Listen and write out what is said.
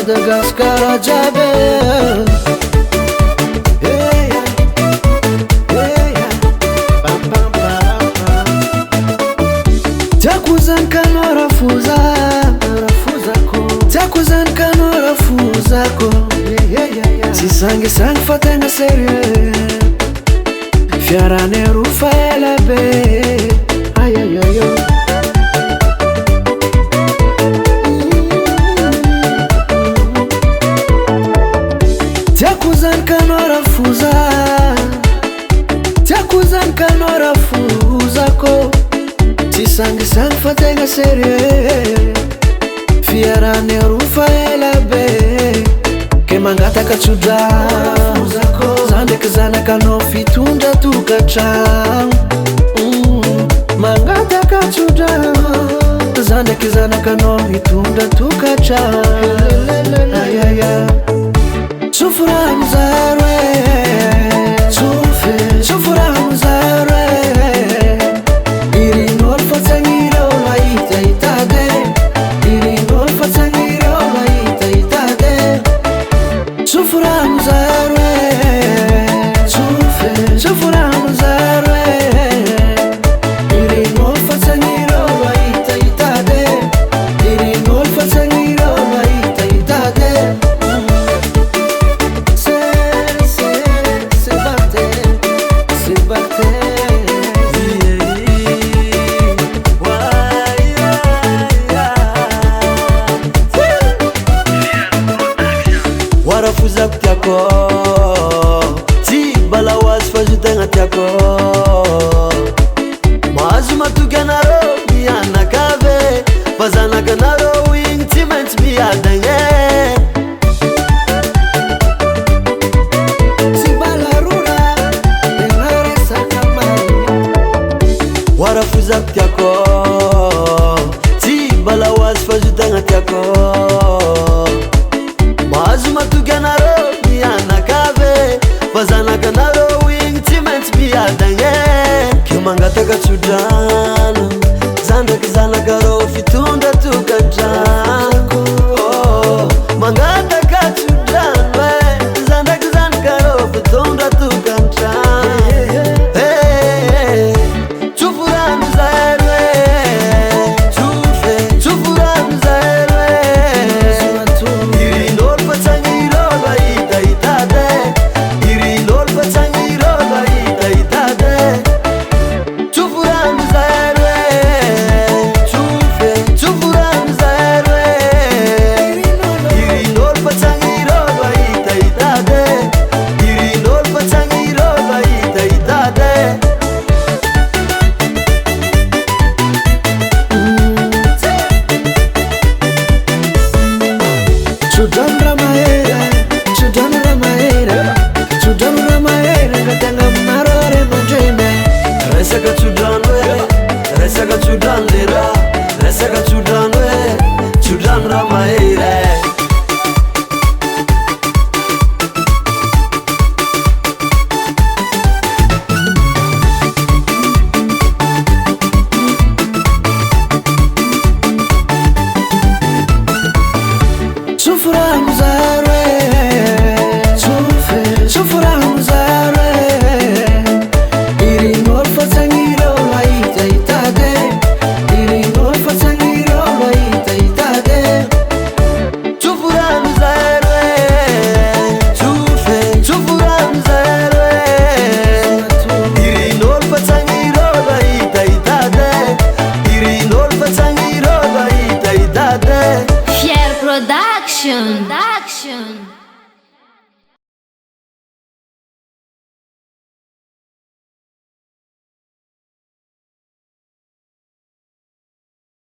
Madagaskara jiaby tiako zany kanao rafozako tsy sangisangy fa tegna sérieux fiarany arofa ela be ayayayo tiako zany kanao rafozako tsy sangisangy fa tegna sérieux fiarany arofa ela be ke mangataka tsodrano za ndraiky zanakanao fitondra tokantragno mangataka tsodrano za ndraiky zanakanao mitondra tokantragno ayaya tsofora mizaro tsofora mizaro irinolo fa tsagnireo mahitaitade irinolo fa tsagnireo mahitaitade tsofora mizaro tsofora mizaro irinolo fa tsagnireo mahitaitade irinolo fa tsagnireo mahitaitade warafuzako tiako tsy balahoazy fa zo tegna tiako mahazo matoky anareo mianakave fa zanakanareo igny tsy maintsy miadagna tsy balarora tegna resaka marigny warafuzako tiako tsy balahoazy fa zo tegna tiako mahazo matoky anareo mianakave fa zanakanareo igny tsy maintsy miadagna ke mangataka tsodrano za ndraiky zanakareo fitondra tokantragno mangataka tsodrano za ndraiky zanakareo fitondra tokantragno tsofora mizaro tsofora mizaro irinolo fa tsagnirolo ahitaitade irinolo fa tsagnirolo ahitaitade tsofora mizaro tsofora mizaro irinolo fa tsagnirolo ahitaitade irinolo fa tsagnirolo ahitaitade tsodrano ramahera ngatanga aminareo re mandreny resaka tsodrano resaka tsodrano lera resaka tsodrano tsodrano ramahery tsofora mizaro tsofora mizaro irinolo fa tsagnireo mahitaitade irinolo fa tsagnireo mahitaitade tsofora mizaro tsofora mizaro irinolo fa tsagnireo mahitaitade irinolo fa tsagnireo mahitaitade Fier Production.